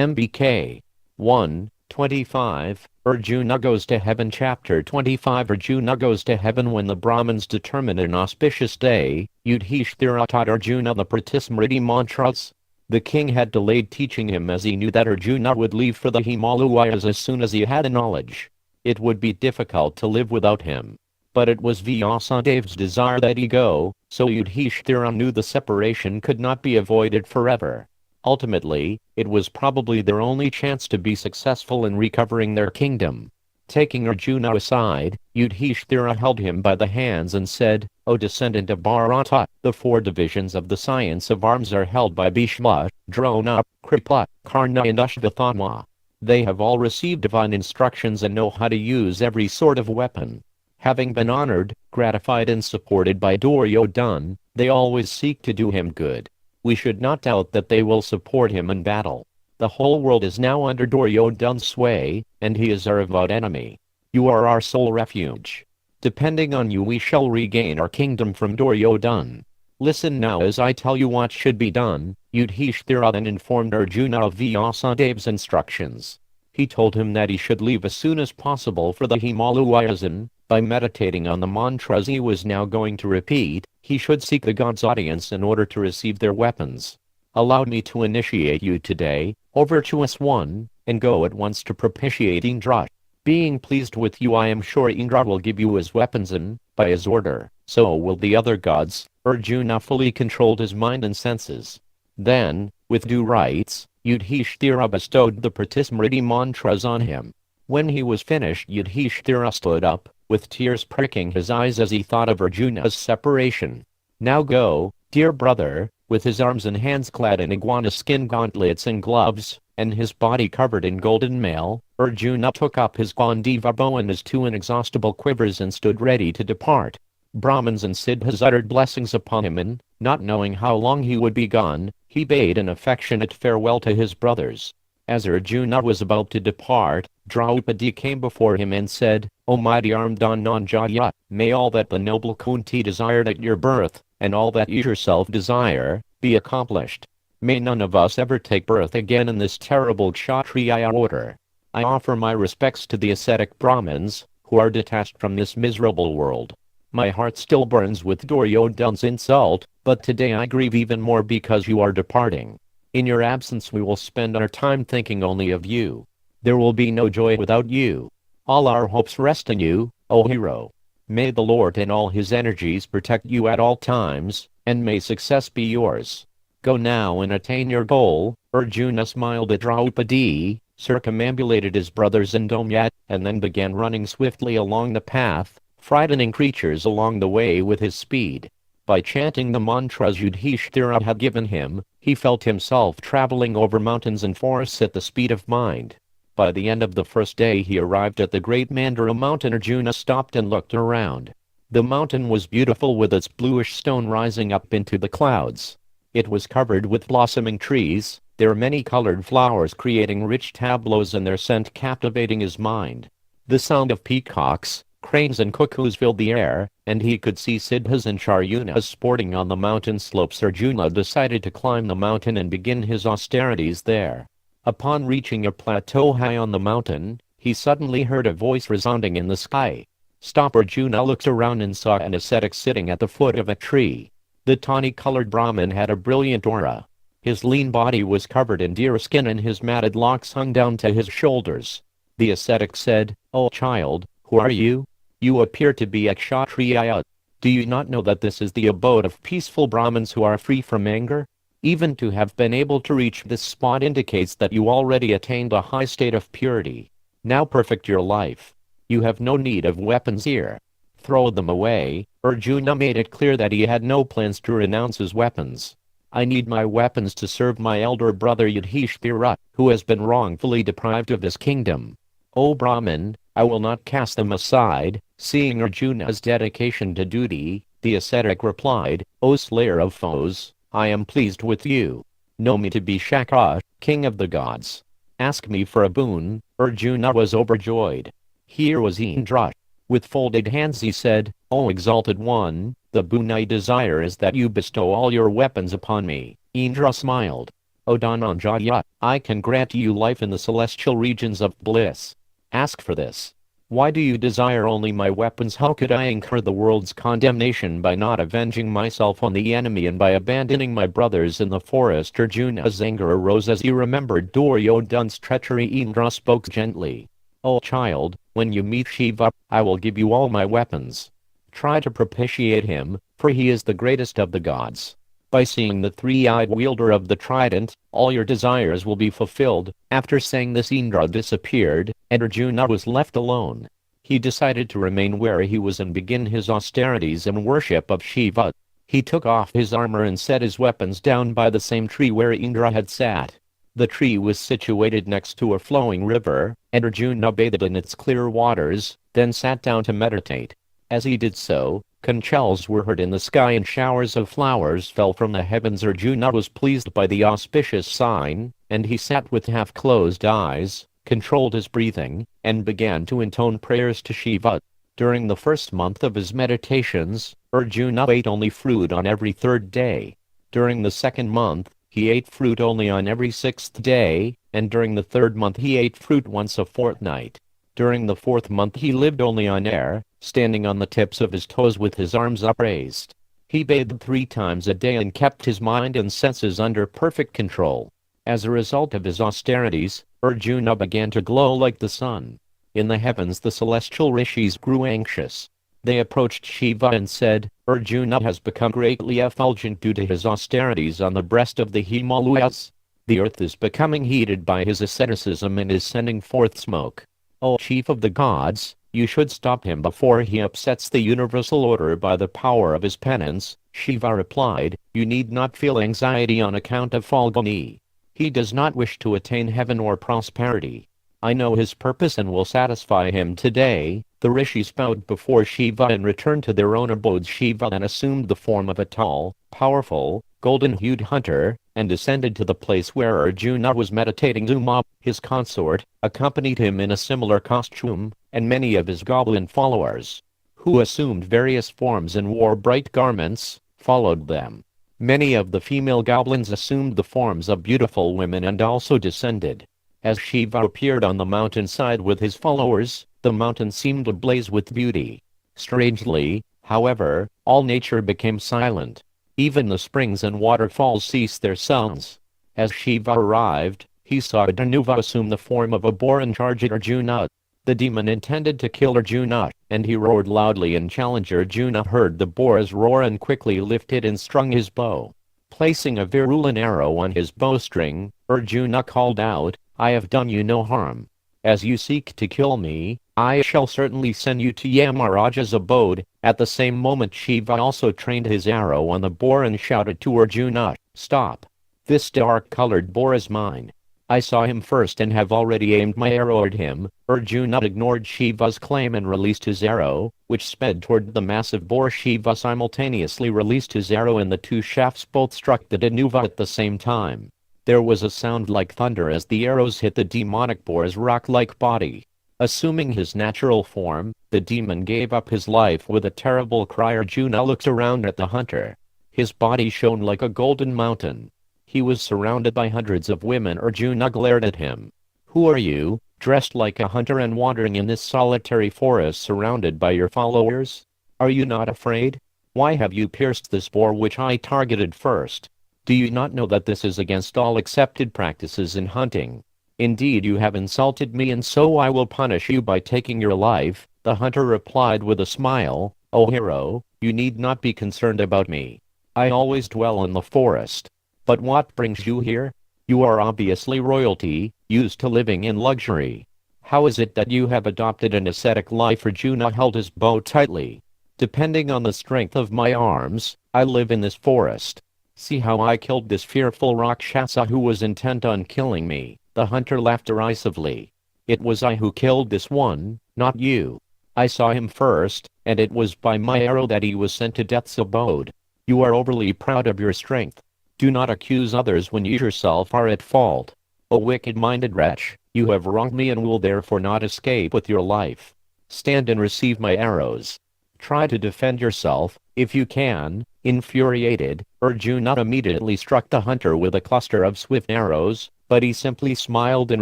MBK 1:25, Arjuna goes to heaven. Chapter 25. Arjuna goes to heaven. When the Brahmins determined an auspicious day, Yudhishthira taught Arjuna the Pratismriti mantras. The king had delayed teaching him as he knew that Arjuna would leave for the Himalayas as soon as he had the knowledge. It would be difficult to live without him. But it was Vyasadev's desire that he go, so Yudhishthira knew the separation could not be avoided forever. Ultimately, it was probably their only chance to be successful in recovering their kingdom. Taking Arjuna aside, Yudhishthira held him by the hands and said, "O descendant of Bharata, the 4 divisions of the science of arms are held by Bhishma, Drona, Kripa, Karna and Ashvathama. They have all received divine instructions and know how to use every sort of weapon. Having been honored, gratified and supported by Duryodhana, they always seek to do him good. We should not doubt that they will support him in battle. The whole world is now under Duryodhana's sway, and he is our avowed enemy. You are our sole refuge. Depending on you we shall regain our kingdom from Duryodhana. Listen now as I tell you what should be done." Yudhishthira then informed Arjuna of Vyasadev's instructions. He told him that he should leave as soon as possible for the Himalayas and, by meditating on the mantras he was now going to repeat, he should seek the gods' audience in order to receive their weapons. "Allow me to initiate you today, O virtuous one, and go at once to propitiate Indra. Being pleased with you I am sure Indra will give you his weapons and, by his order, so will the other gods." Arjuna fully controlled his mind and senses. Then, with due rites, Yudhishthira bestowed the Pratismriti mantras on him. When he was finished Yudhishthira stood up, with tears pricking his eyes as he thought of Arjuna's separation. "Now go, dear brother." With his arms and hands clad in iguana skin gauntlets and gloves, and his body covered in golden mail, Arjuna took up his Gandiva bow and his 2 inexhaustible quivers and stood ready to depart. Brahmins and Siddhas uttered blessings upon him and, not knowing how long he would be gone, he bade an affectionate farewell to his brothers. As Arjuna was about to depart, Draupadi came before him and said, "O mighty armed Dhananjaya, may all that the noble Kunti desired at your birth, and all that you yourself desire, be accomplished. May none of us ever take birth again in this terrible Kshatriya order. I offer my respects to the ascetic Brahmins, who are detached from this miserable world. My heart still burns with Duryodhana's insult, but today I grieve even more because you are departing. In your absence we will spend our time thinking only of you. There will be no joy without you. All our hopes rest in you, O hero. May the Lord and all his energies protect you at all times, and may success be yours. Go now and attain your goal." Arjuna smiled at Draupadi, circumambulated his brothers and Domyat, and then began running swiftly along the path, frightening creatures along the way with his speed. By chanting the mantras Yudhishthira had given him, he felt himself traveling over mountains and forests at the speed of mind. By the end of the first day he arrived at the great Mandara mountain. Arjuna stopped and looked around. The mountain was beautiful with its bluish stone rising up into the clouds. It was covered with blossoming trees, their many-colored flowers creating rich tableaus and their scent captivating his mind. The sound of peacocks, cranes and cuckoos filled the air, and he could see Siddhas and Charyunas sporting on the mountain slopes. Arjuna decided to climb the mountain and begin his austerities there. Upon reaching a plateau high on the mountain, he suddenly heard a voice resounding in the sky. "Stop!" Arjuna looked around and saw an ascetic sitting at the foot of a tree. The tawny-colored Brahmin had a brilliant aura. His lean body was covered in deer skin and his matted locks hung down to his shoulders. The ascetic said, "O child, who are you? You appear to be a Kshatriya. Do you not know that this is the abode of peaceful Brahmins who are free from anger? Even to have been able to reach this spot indicates that you already attained a high state of purity. Now perfect your life. You have no need of weapons here. Throw them away." Arjuna made it clear that he had no plans to renounce his weapons. "I need my weapons to serve my elder brother Yudhishthira, who has been wrongfully deprived of his kingdom. O Brahmin, I will not cast them aside." Seeing Arjuna's dedication to duty, the ascetic replied, "O slayer of foes, I am pleased with you. Know me to be Shaka, king of the gods. Ask me for a boon." Arjuna was overjoyed. Here was Indra. With folded hands he said, "O exalted one, the boon I desire is that you bestow all your weapons upon me." Indra smiled. O Dhananjaya, I can grant you life in the celestial regions of bliss. Ask for this. Why do you desire only my weapons? How could I incur the world's condemnation by not avenging myself on the enemy and by abandoning my brothers in the forest? Arjuna's anger arose as he remembered Duryodhana's treachery. Indra spoke gently. O child, when you meet Shiva, I will give you all my weapons. Try to propitiate him, for he is the greatest of the gods. By seeing the three-eyed wielder of the trident, all your desires will be fulfilled. After saying this, Indra disappeared, and Arjuna was left alone. He decided to remain where he was and begin his austerities and worship of Shiva. He took off his armor and set his weapons down by the same tree where Indra had sat. The tree was situated next to a flowing river, and Arjuna bathed in its clear waters, then sat down to meditate. As he did so, conch were heard in the sky and showers of flowers fell from the heavens. Arjuna was pleased by the auspicious sign, and he sat with half-closed eyes, controlled his breathing, and began to intone prayers to Shiva. During the first month of his meditations, Arjuna ate only fruit on every third day. During the second month, he ate fruit only on every sixth day, and during the third month he ate fruit once a fortnight. During the fourth month he lived only on air, standing on the tips of his toes with his arms upraised. He bathed 3 times a day and kept his mind and senses under perfect control. As a result of his austerities, Arjuna began to glow like the sun. In the heavens the celestial rishis grew anxious. They approached Shiva and said, Arjuna has become greatly effulgent due to his austerities on the breast of the Himalayas. The earth is becoming heated by his asceticism and is sending forth smoke. O chief of the gods, you should stop him before he upsets the universal order by the power of his penance. Shiva replied, you need not feel anxiety on account of Falguni. He does not wish to attain heaven or prosperity. I know his purpose and will satisfy him today. The rishis bowed before Shiva and returned to their own abodes. Shiva then assumed the form of a tall, powerful, golden-hued hunter, and descended to the place where Arjuna was meditating. Uma, his consort, accompanied him in a similar costume, and many of his goblin followers, who assumed various forms and wore bright garments, followed them. Many of the female goblins assumed the forms of beautiful women and also descended. As Shiva appeared on the mountainside with his followers, the mountain seemed ablaze with beauty. Strangely, however, all nature became silent. Even the springs and waterfalls ceased their sounds. As Shiva arrived, he saw Dhanuva assume the form of a boar and charge at Arjuna. The demon intended to kill Arjuna, and he roared loudly in challenge. Arjuna heard the boar's roar and quickly lifted and strung his bow. Placing a virulent arrow on his bowstring, Arjuna called out, I have done you no harm. As you seek to kill me, I shall certainly send you to Yamaraja's abode. At the same moment Shiva also trained his arrow on the boar and shouted to Arjuna, Stop! This dark-colored boar is mine. I saw him first and have already aimed my arrow at him. Arjuna ignored Shiva's claim and released his arrow, which sped toward the massive boar. Shiva simultaneously released his arrow and the 2 shafts both struck the Dhanuva at the same time. There was a sound like thunder as the arrows hit the demonic boar's rock-like body. Assuming his natural form, the demon gave up his life with a terrible cry. Arjuna looked around at the hunter. His body shone like a golden mountain. He was surrounded by hundreds of women. Arjuna glared at him. Who are you, dressed like a hunter and wandering in this solitary forest surrounded by your followers? Are you not afraid? Why have you pierced this boar which I targeted first? Do you not know that this is against all accepted practices in hunting? Indeed, you have insulted me, and so I will punish you by taking your life. The hunter replied with a smile, O hero, you need not be concerned about me. I always dwell in the forest. But what brings you here? You are obviously royalty, used to living in luxury. How is it that you have adopted an ascetic life? Arjuna held his bow tightly. Depending on the strength of my arms, I live in this forest. See how I killed this fearful Rakshasa who was intent on killing me. The hunter laughed derisively. It was I who killed this one, not you. I saw him first, and it was by my arrow that he was sent to death's abode. You are overly proud of your strength. Do not accuse others when you yourself are at fault. O wicked-minded wretch, you have wronged me and will therefore not escape with your life. Stand and receive my arrows. Try to defend yourself, if you can." Infuriated, Arjuna immediately struck the hunter with a cluster of swift arrows, but he simply smiled and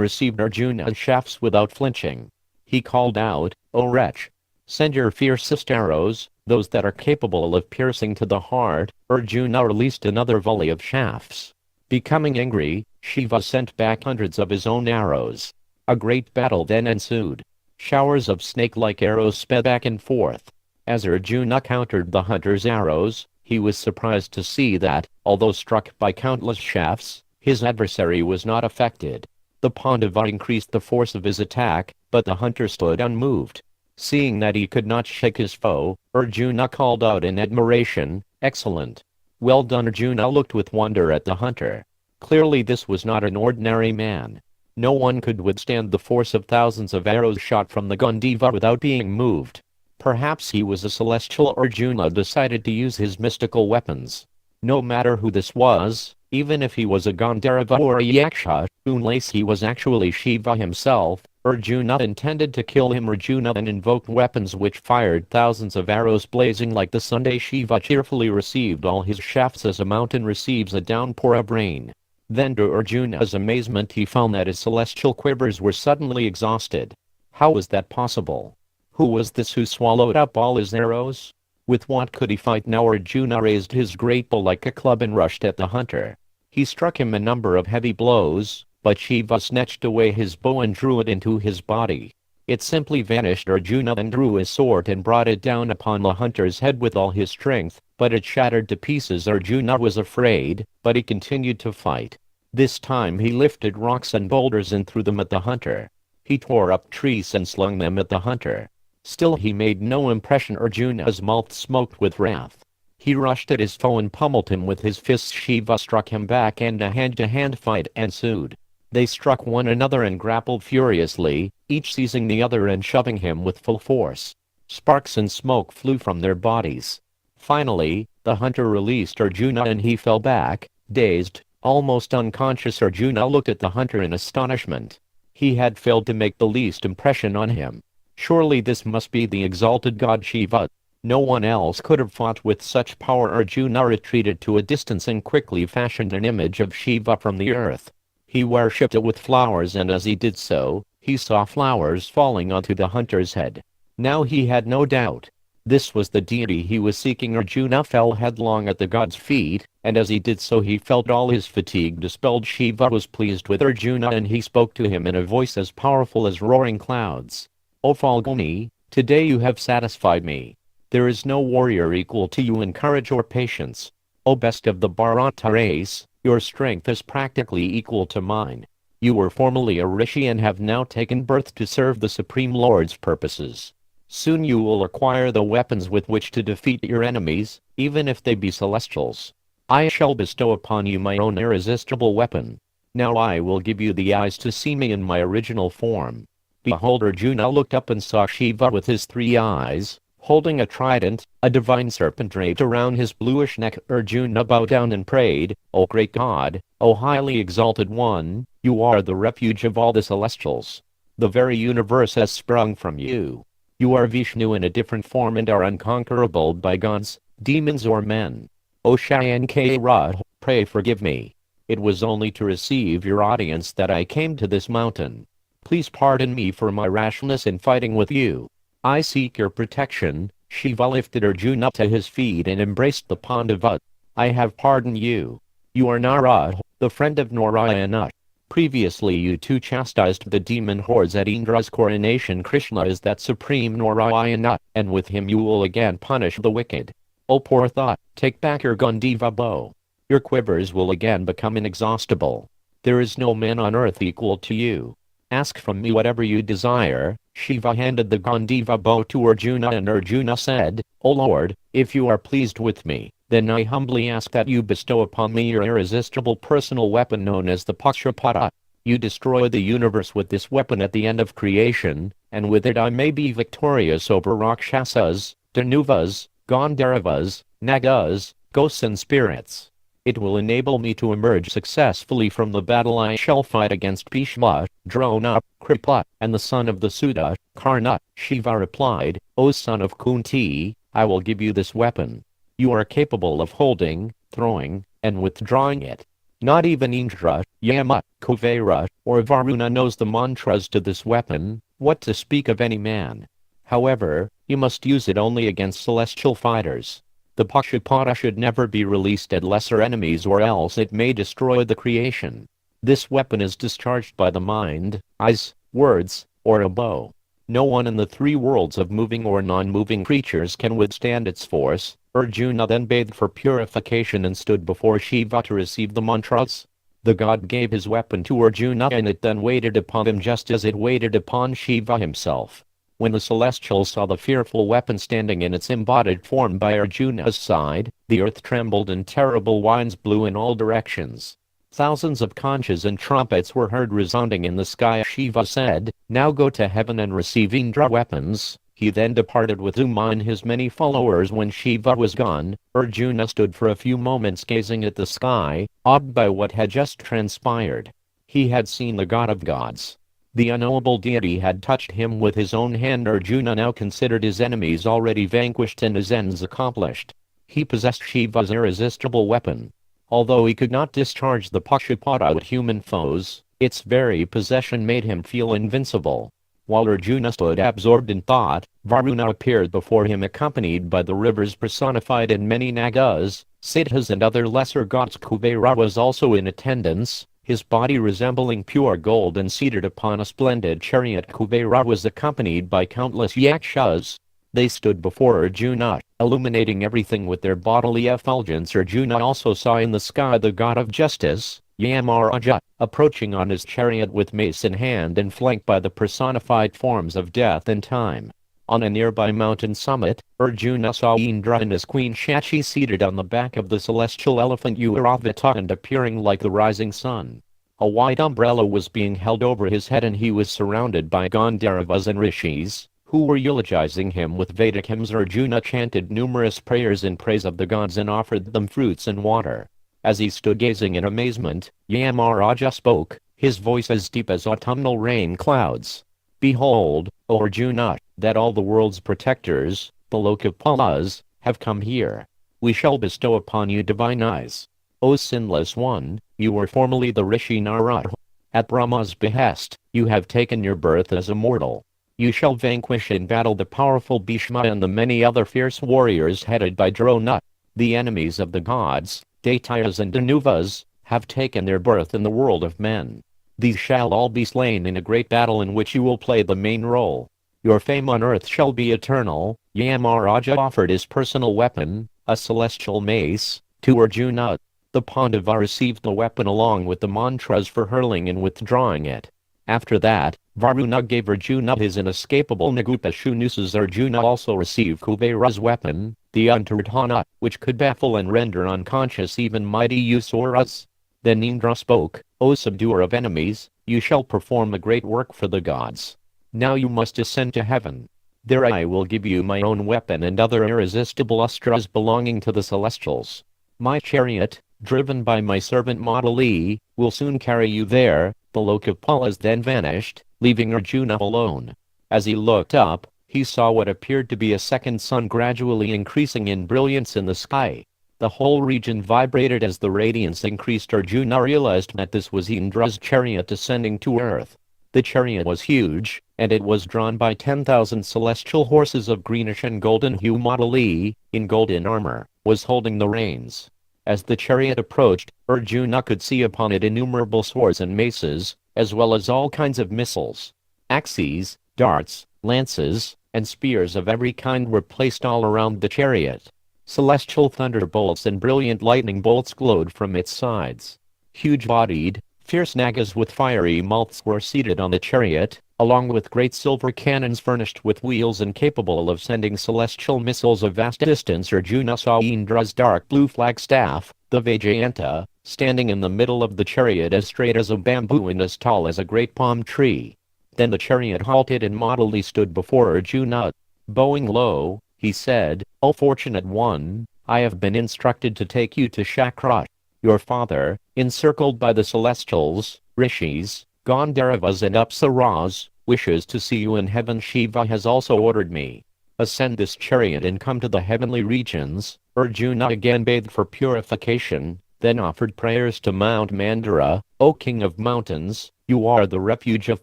received Arjuna's shafts without flinching. He called out, "O wretch! Send your fiercest arrows, those that are capable of piercing to the heart." Arjuna released another volley of shafts. Becoming angry, Shiva sent back hundreds of his own arrows. A great battle then ensued. Showers of snake-like arrows sped back and forth. As Arjuna countered the hunter's arrows, he was surprised to see that, although struck by countless shafts, his adversary was not affected. The Pandava increased the force of his attack, but the hunter stood unmoved. Seeing that he could not shake his foe, Arjuna called out in admiration, "Excellent! Well done!" Arjuna looked with wonder at the hunter. Clearly this was not an ordinary man. No one could withstand the force of thousands of arrows shot from the Gandhiva without being moved. Perhaps he was a celestial. Arjuna decided to use his mystical weapons. No matter who this was, even if he was a Gandharva or a Yaksha, unless he was actually Shiva himself, Arjuna intended to kill him. Arjuna then invoked weapons which fired thousands of arrows blazing like the sun. Shiva cheerfully received all his shafts as a mountain receives a downpour of rain. Then to Arjuna's amazement he found that his celestial quivers were suddenly exhausted. How was that possible? Who was this who swallowed up all his arrows? With what could he fight now? Arjuna raised his great bow like a club and rushed at the hunter. He struck him a number of heavy blows, but Shiva snatched away his bow and drew it into his body. It simply vanished. Arjuna then drew his sword and brought it down upon the hunter's head with all his strength, but it shattered to pieces. Arjuna was afraid, but he continued to fight. This time he lifted rocks and boulders and threw them at the hunter. He tore up trees and slung them at the hunter. Still he made no impression. Arjuna's mouth smoked with wrath. He rushed at his foe and pummeled him with his fists. Shiva struck him back and a hand-to-hand fight ensued. They struck one another and grappled furiously, each seizing the other and shoving him with full force. Sparks and smoke flew from their bodies. Finally, the hunter released Arjuna and he fell back, dazed, almost unconscious. Arjuna looked at the hunter in astonishment. He had failed to make the least impression on him. Surely this must be the exalted god Shiva. No one else could have fought with such power. Arjuna retreated to a distance and quickly fashioned an image of Shiva from the earth. He worshipped it with flowers, and as he did so, he saw flowers falling onto the hunter's head. Now he had no doubt. This was the deity he was seeking. Arjuna fell headlong at the god's feet, and as he did so he felt all his fatigue dispelled. Shiva was pleased with Arjuna and he spoke to him in a voice as powerful as roaring clouds. "O Falguni, today you have satisfied me. There is no warrior equal to you in courage or patience. O best of the Bharata race, your strength is practically equal to mine. You were formerly a rishi and have now taken birth to serve the Supreme Lord's purposes. Soon you will acquire the weapons with which to defeat your enemies, even if they be celestials. I shall bestow upon you my own irresistible weapon. Now I will give you the eyes to see me in my original form." Behold, Arjuna looked up and saw Shiva with his 3 eyes, holding a trident, a divine serpent draped around his bluish neck. Arjuna bowed down and prayed, "O great God, O highly exalted one, you are the refuge of all the celestials. The very universe has sprung from you. You are Vishnu in a different form and are unconquerable by gods, demons or men. O Shankara, pray forgive me. It was only to receive your audience that I came to this mountain. Please pardon me for my rashness in fighting with you. I seek your protection." Shiva lifted Arjuna to his feet and embraced the Pandava. "I have pardoned you. You are Narada, the friend of Narayana. Previously you two chastised the demon hordes at Indra's coronation. Krishna is that supreme Narayana, and with him you will again punish the wicked. O poor thought, take back your Gandhiva bow. Your quivers will again become inexhaustible. There is no man on earth equal to you. Ask from me whatever you desire." Shiva handed the Gandhiva bow to Arjuna and Arjuna said, "O Lord, if you are pleased with me, then I humbly ask that you bestow upon me your irresistible personal weapon known as the Pakshapata. You destroy the universe with this weapon at the end of creation, and with it I may be victorious over Rakshasas, Danuvas, Gandharvas, Nagas, ghosts and spirits. It will enable me to emerge successfully from the battle. I shall fight against Bhishma, Drona, Kripa, and the son of the Sudha, Karna." Shiva replied, "O son of Kunti, I will give you this weapon. You are capable of holding, throwing, and withdrawing it. Not even Indra, Yama, Kuvera, or Varuna knows the mantras to this weapon, what to speak of any man. However, you must use it only against celestial fighters. The Pakshapata should never be released at lesser enemies or else it may destroy the creation. This weapon is discharged by the mind, eyes, words, or a bow. No one in the three worlds of moving or non-moving creatures can withstand its force. Arjuna then bathed for purification and stood before Shiva to receive the mantras. The god gave his weapon to Arjuna and it then waited upon him just as it waited upon Shiva himself. When the celestials saw the fearful weapon standing in its embodied form by Arjuna's side, the earth trembled and terrible winds blew in all directions. Thousands of conches and trumpets were heard resounding in the sky. Shiva said, "Now go to heaven and receive Indra weapons." He then departed with Uma and his many followers. When Shiva was gone, Arjuna stood for a few moments gazing at the sky, awed by what had just transpired. He had seen the god of gods. The unknowable deity had touched him with his own hand. Arjuna now considered his enemies already vanquished and his ends accomplished. He possessed Shiva's irresistible weapon. Although he could not discharge the Pakshapata with human foes, its very possession made him feel invincible. While Arjuna stood absorbed in thought, Varuna appeared before him accompanied by the rivers personified in many Nagas, Siddhas and other lesser gods. Kuvera was also in attendance, his body resembling pure gold and seated upon a splendid chariot. Kuvera was accompanied by countless yakshas. They stood before Arjuna, illuminating everything with their bodily effulgence. Arjuna also saw in the sky the god of justice, Yamaraja, approaching on his chariot with mace in hand and flanked by the personified forms of death and time. On a nearby mountain summit, Arjuna saw Indra and his queen Shachi seated on the back of the celestial elephant Airavata and appearing like the rising sun. A white umbrella was being held over his head and he was surrounded by Gandharvas and rishis, who were eulogizing him with Vedic hymns. Arjuna chanted numerous prayers in praise of the gods and offered them fruits and water. As he stood gazing in amazement, Yamaraja spoke, his voice as deep as autumnal rain clouds. "Behold, O Arjuna, that all the world's protectors, the Lokapalas, have come here. We shall bestow upon you divine eyes. O sinless one, you were formerly the Rishi Narada. At Brahma's behest, you have taken your birth as a mortal. You shall vanquish in battle the powerful Bhishma and the many other fierce warriors headed by Drona. The enemies of the gods, Daityas and Danuvas, have taken their birth in the world of men. These shall all be slain in a great battle in which you will play the main role. Your fame on earth shall be eternal." Yamaraja offered his personal weapon, a celestial mace, to Arjuna. The Pandava received the weapon along with the mantras for hurling and withdrawing it. After that, Varuna gave Arjuna his inescapable Nagupashunuses. Arjuna also received Kuvera's weapon, the Antardhana, which could baffle and render unconscious even mighty Usuras. Then Indra spoke, "O subduer of enemies, you shall perform a great work for the gods. Now you must ascend to heaven. There I will give you my own weapon and other irresistible astras belonging to the celestials. My chariot, driven by my servant Madali, will soon carry you there." The Lokapalas then vanished, leaving Arjuna alone. As he looked up, he saw what appeared to be a second sun gradually increasing in brilliance in the sky. The whole region vibrated as the radiance increased. Arjuna realized that this was Indra's chariot ascending to earth. The chariot was huge, and it was drawn by 10,000 celestial horses of greenish and golden hue. Madali, in golden armor, was holding the reins. As the chariot approached, Arjuna could see upon it innumerable swords and maces, as well as all kinds of missiles. Axes, darts, lances, and spears of every kind were placed all around the chariot. Celestial thunderbolts and brilliant lightning bolts glowed from its sides. Huge-bodied, fierce nagas with fiery mouths were seated on the chariot, along with great silver cannons furnished with wheels and capable of sending celestial missiles a vast distance. Arjuna saw Indra's dark blue flagstaff, the Vajayanta, standing in the middle of the chariot as straight as a bamboo and as tall as a great palm tree. Then the chariot halted and Madali stood before Arjuna. Bowing low, he said, "O fortunate one, I have been instructed to take you to Shakra. Your father, encircled by the celestials, rishis, Gandharvas and Apsaras, wishes to see you in heaven. Shiva has also ordered me." ascend this chariot and come to the heavenly regions." Arjuna again bathed for purification, then offered prayers to Mount Mandara. "O King of mountains, you are the refuge of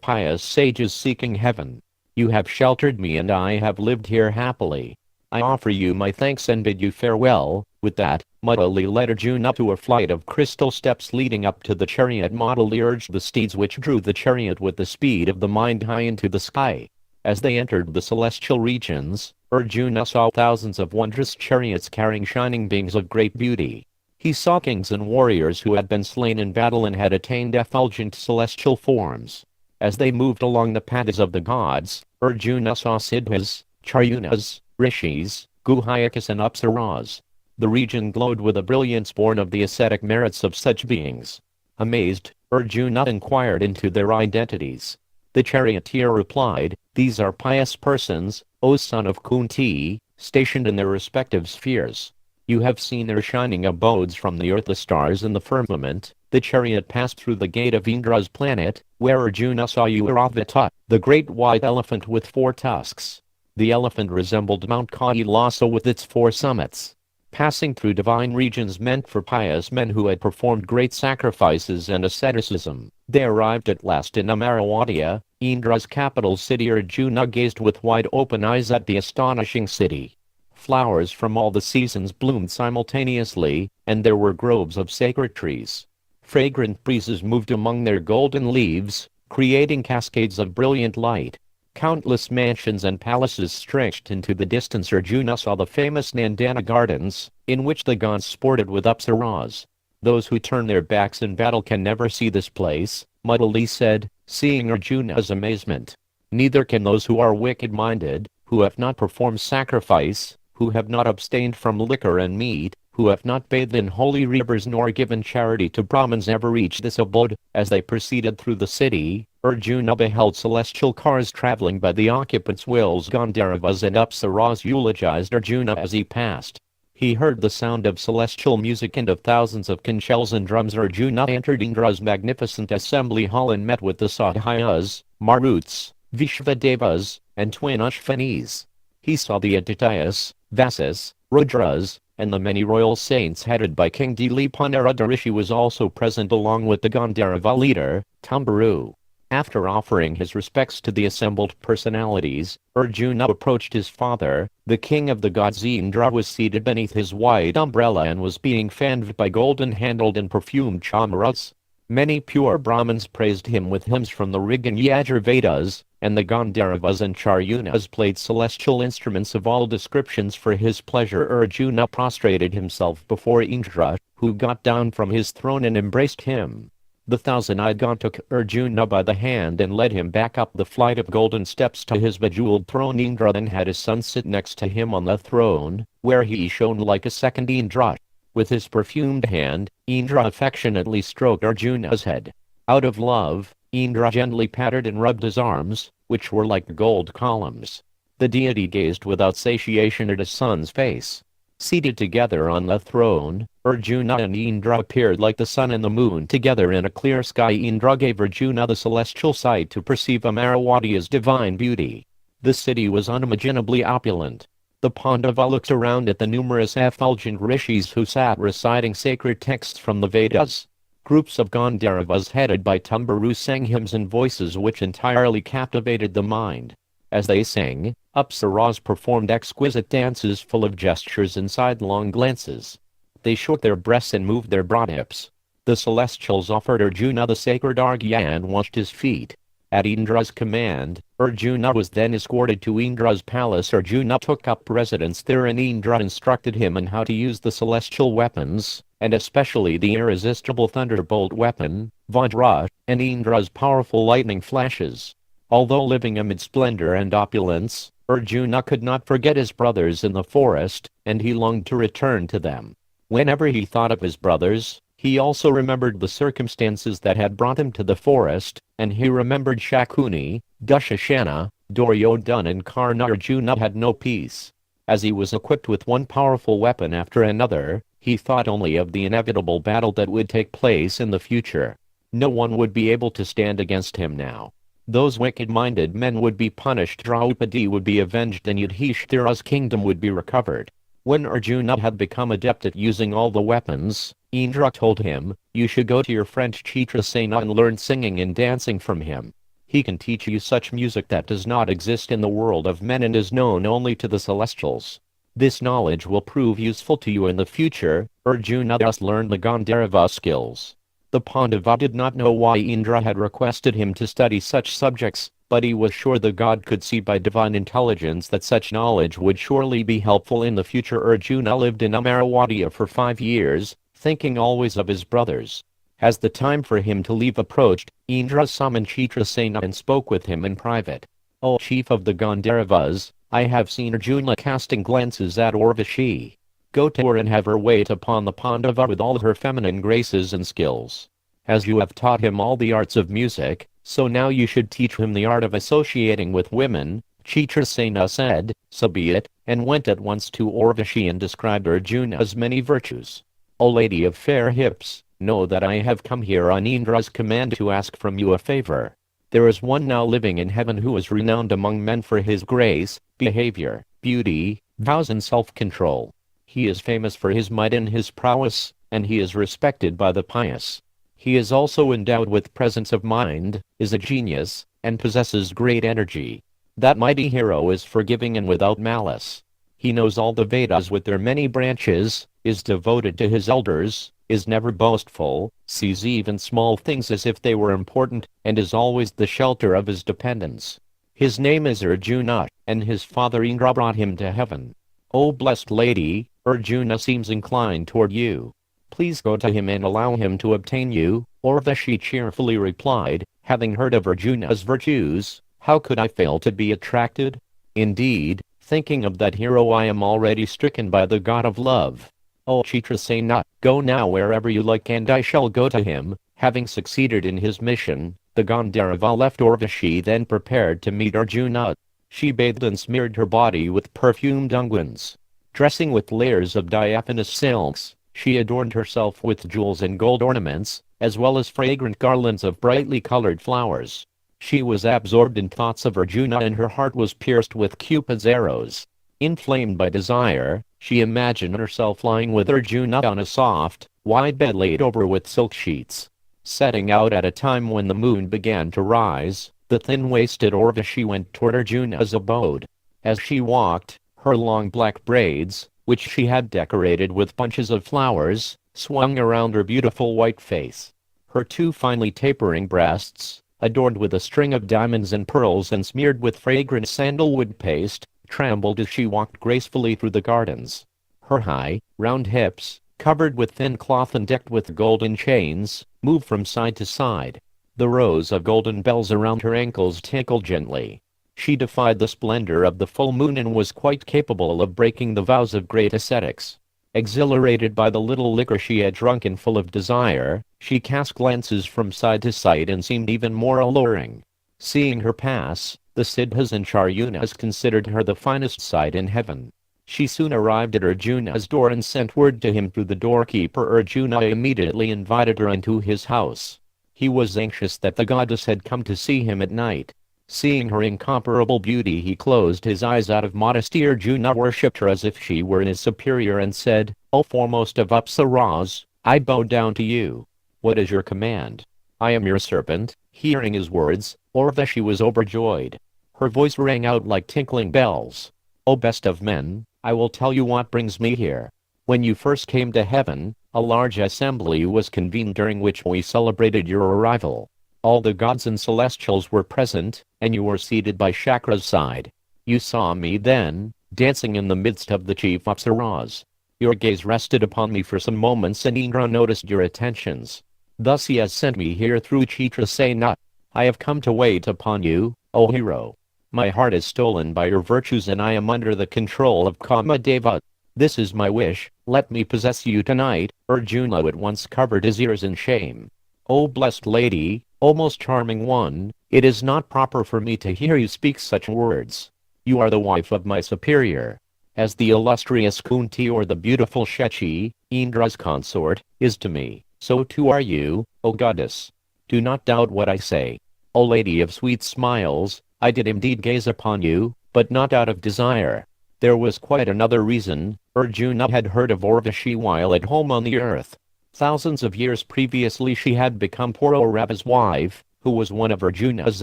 pious sages seeking heaven. You have sheltered me and I have lived here happily. I offer you my thanks and bid you farewell." With that, Mudali led Arjuna to a flight of crystal steps leading up to the chariot. Mudali urged the steeds which drew the chariot with the speed of the mind high into the sky. As they entered the celestial regions, Arjuna saw thousands of wondrous chariots carrying shining beings of great beauty. He saw kings and warriors who had been slain in battle and had attained effulgent celestial forms. As they moved along the paths of the gods, Arjuna saw siddhas, charyunas, rishis, guhyakas and apsaras. The region glowed with a brilliance born of the ascetic merits of such beings. Amazed, Arjuna inquired into their identities. The charioteer replied, "These are pious persons, O son of Kunti, stationed in their respective spheres. You have seen their shining abodes from the earth, the stars in the firmament." The chariot passed through the gate of Indra's planet, where Arjuna saw Airavata, the great white elephant with 4 tusks. The elephant resembled Mount Kailasa with its 4 summits. Passing through divine regions meant for pious men who had performed great sacrifices and asceticism, they arrived at last in Amaravati, Indra's capital city. Arjuna gazed with wide open eyes at the astonishing city. Flowers from all the seasons bloomed simultaneously, and there were groves of sacred trees. Fragrant breezes moved among their golden leaves, creating cascades of brilliant light. Countless mansions and palaces stretched into the distance. Arjuna saw the famous Nandana gardens, in which the gods sported with apsaras. "Those who turn their backs in battle can never see this place," Mudali said, seeing Arjuna's amazement. "Neither can those who are wicked-minded, who have not performed sacrifice, who have not abstained from liquor and meat, who have not bathed in holy rivers nor given charity to Brahmins ever reach this abode." As they proceeded through the city, Arjuna beheld celestial cars traveling by the occupants' wills. Gandharvas and apsaras eulogized Arjuna as he passed. He heard the sound of celestial music and of thousands of conch shells and drums. Arjuna entered Indra's magnificent assembly hall and met with the Sadhyas, Maruts, Vishvadevas, and twin Ashvanis. He saw the TTS, Vasas, Rudras, and the many royal saints headed by King Dileep. Narada Rishi was also present along with the Gandharva leader, Tambaru. After offering his respects to the assembled personalities, Arjuna approached his father. The king of the gods. Indra was seated beneath his white umbrella and was being fanned by golden-handled and perfumed chamaras. Many pure Brahmins praised him with hymns from the Rig and Yajur Vedas, and the Gandharvas and Charyunas played celestial instruments of all descriptions for his pleasure. Arjuna prostrated himself before Indra, who got down from his throne and embraced him. The thousand-eyed god took Arjuna by the hand and led him back up the flight of golden steps to his bejeweled throne. Indra then had his son sit next to him on the throne, where he shone like a second Indra. With his perfumed hand, Indra affectionately stroked Arjuna's head. Out of love, Indra gently patted and rubbed his arms, which were like gold columns. The deity gazed without satiation at his son's face. Seated together on the throne, Arjuna and Indra appeared like the sun and the moon together in a clear sky. Indra gave Arjuna the celestial sight to perceive Amaravati's divine beauty. The city was unimaginably opulent. The Pandava looked around at the numerous effulgent rishis who sat reciting sacred texts from the Vedas. Groups of Gandharvas headed by Tambaru sang hymns in voices which entirely captivated the mind. As they sang, apsaras performed exquisite dances full of gestures and sidelong glances. They shook their breasts and moved their broad hips. The celestials offered Arjuna the sacred arghya and washed his feet. At Indra's command, Arjuna was then escorted to Indra's palace. Arjuna took up residence there and Indra instructed him on how to use the celestial weapons, and especially the irresistible thunderbolt weapon, Vajra, and Indra's powerful lightning flashes. Although living amid splendor and opulence, Arjuna could not forget his brothers in the forest, and he longed to return to them. Whenever he thought of his brothers, he also remembered the circumstances that had brought him to the forest, and he remembered Shakuni, Dushasana, Duryodhana and Karna. Arjuna had no peace. As he was equipped with one powerful weapon after another, he thought only of the inevitable battle that would take place in the future. No one would be able to stand against him now. Those wicked-minded men would be punished, Draupadi would be avenged, and Yudhishthira's kingdom would be recovered. When Arjuna had become adept at using all the weapons, Indra told him, "You should go to your friend Chitrasena and learn singing and dancing from him. He can teach you such music that does not exist in the world of men and is known only to the celestials. This knowledge will prove useful to you in the future." Arjuna thus learned the Gandharva skills. The Pandava did not know why Indra had requested him to study such subjects, but he was sure the god could see by divine intelligence that such knowledge would surely be helpful in the future. Arjuna lived in Amaravati for 5 years, thinking always of his brothers. As the time for him to leave approached, Indra summoned Chitrasena and spoke with him in private. "O chief of the Gandharvas, I have seen Arjuna casting glances at Urvashi. Go to her and have her wait upon the Pandava with all her feminine graces and skills. As you have taught him all the arts of music, so now you should teach him the art of associating with women." Chitrasena said, "So be it," and went at once to Urvashi and described Arjuna's many virtues. "O lady of fair hips, know that I have come here on Indra's command to ask from you a favor. There is one now living in heaven who is renowned among men for his grace, behavior, beauty, vows and self-control. He is famous for his might and his prowess, and he is respected by the pious. He is also endowed with presence of mind, is a genius, and possesses great energy. That mighty hero is forgiving and without malice. He knows all the Vedas with their many branches, is devoted to his elders, is never boastful, sees even small things as if they were important, and is always the shelter of his dependents. His name is Arjuna, and his father Indra brought him to heaven. O blessed lady, Arjuna seems inclined toward you. Please go to him and allow him to obtain you." Urvashi cheerfully replied, "Having heard of Arjuna's virtues, how could I fail to be attracted? Indeed, thinking of that hero I am already stricken by the god of love. O Chitrasena, go now wherever you like and I shall go to him." Having succeeded in his mission, the Gandharva left Urvashi, then prepared to meet Arjuna. She bathed and smeared her body with perfumed unguents. Dressing with layers of diaphanous silks, she adorned herself with jewels and gold ornaments, as well as fragrant garlands of brightly colored flowers. She was absorbed in thoughts of Arjuna and her heart was pierced with Cupid's arrows. Inflamed by desire, she imagined herself lying with Arjuna on a soft, wide bed laid over with silk sheets. Setting out at a time when the moon began to rise, the thin-waisted Urvashi went toward Arjuna's abode. As she walked, her long black braids, which she had decorated with bunches of flowers, swung around her beautiful white face. Her two finely tapering breasts, adorned with a string of diamonds and pearls and smeared with fragrant sandalwood paste, trembled as she walked gracefully through the gardens. Her high, round hips, covered with thin cloth and decked with golden chains, moved from side to side. The rows of golden bells around her ankles tinkled gently. She defied the splendor of the full moon and was quite capable of breaking the vows of great ascetics. Exhilarated by the little liquor she had drunk and full of desire, she cast glances from side to side and seemed even more alluring. Seeing her pass, the Siddhas and Charyunas considered her the finest sight in heaven. She soon arrived at Arjuna's door and sent word to him through the doorkeeper. Arjuna immediately invited her into his house. He was anxious that the goddess had come to see him at night. Seeing her incomparable beauty, he closed his eyes out of modesty. Arjuna worshipped her as if she were his superior and said, "O foremost of Apsaras, I bow down to you. What is your command? I am your servant." Hearing his words, Urvashi was overjoyed. Her voice rang out like tinkling bells. "O best of men, I will tell you what brings me here. When you first came to heaven, a large assembly was convened during which we celebrated your arrival. All the gods and celestials were present, and you were seated by Shakra's side. You saw me then, dancing in the midst of the chief Apsaras. Your gaze rested upon me for some moments and Indra noticed your attentions. Thus he has sent me here through Chitrasena. I have come to wait upon you, O hero. My heart is stolen by your virtues and I am under the control of Kamadeva. This is my wish, let me possess you tonight." Arjuna at once covered his ears in shame. "O blessed lady, O most charming one, it is not proper for me to hear you speak such words. You are the wife of my superior. As the illustrious Kunti or the beautiful Shechi, Indra's consort, is to me, so too are you, O goddess. Do not doubt what I say. O lady of sweet smiles, I did indeed gaze upon you, but not out of desire. There was quite another reason. Arjuna had heard of Urvashi while at home on the earth. Thousands of years previously she had become Pururava's wife, who was one of Arjuna's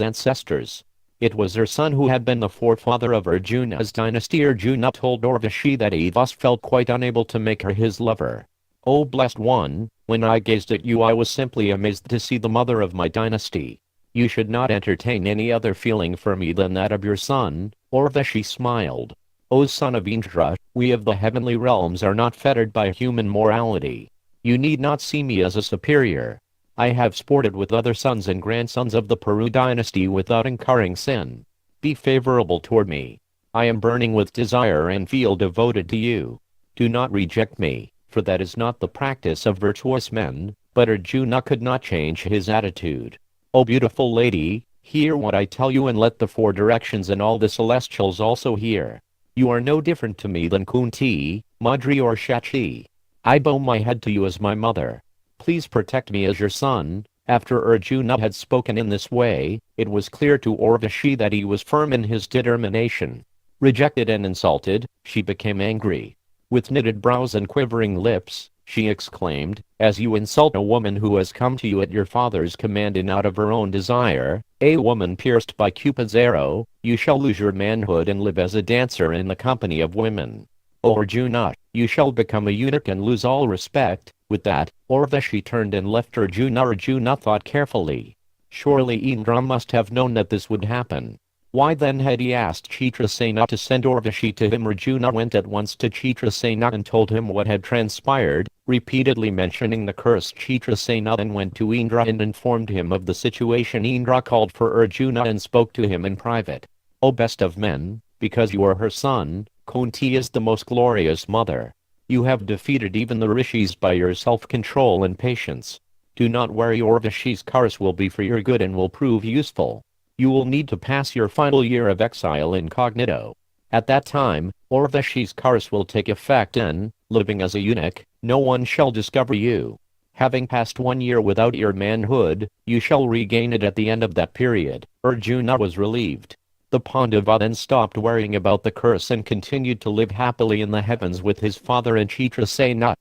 ancestors. It was her son who had been the forefather of Arjuna's dynasty. Arjuna told Urvashi that he thus felt quite unable to make her his lover. O blessed one, when I gazed at you I was simply amazed to see the mother of my dynasty. You should not entertain any other feeling for me than that of your son. Urvashi smiled. O son of Indra, we of the heavenly realms are not fettered by human morality. You need not see me as a superior. I have sported with other sons and grandsons of the Puru dynasty without incurring sin. Be favorable toward me. I am burning with desire and feel devoted to you. Do not reject me, for that is not the practice of virtuous men. But Arjuna could not change his attitude. O beautiful lady, hear what I tell you and let the four directions and all the celestials also hear. You are no different to me than Kunti, Madri or Shachi. I bow my head to you as my mother. Please protect me as your son. After Arjuna had spoken in this way, it was clear to Urvashi that he was firm in his determination. Rejected and insulted, she became angry. With knitted brows and quivering lips, she exclaimed, as you insult a woman who has come to you at your father's command and out of her own desire, a woman pierced by Cupid's arrow, you shall lose your manhood and live as a dancer in the company of women. O Arjuna, you shall become a eunuch and lose all respect. With that, Urvashi turned and left Arjuna. Arjuna thought carefully. Surely Indra must have known that this would happen. Why then had he asked Chitrasena to send Urvashi to him? Arjuna went at once to Chitrasena and told him what had transpired, repeatedly mentioning the curse. Chitrasena then went to Indra and informed him of the situation. Indra called for Arjuna and spoke to him in private. O best of men, because you are her son, Kunti is the most glorious mother. You have defeated even the rishis by your self-control and patience. Do not worry, Urvashi's curse will be for your good and will prove useful. You will need to pass your final year of exile incognito. At that time, Urvashi's curse will take effect and, living as a eunuch, no one shall discover you. Having passed 1 year without your manhood, you shall regain it at the end of that period. Arjuna was relieved. The Pandava then stopped worrying about the curse and continued to live happily in the heavens with his father and Chitrasena.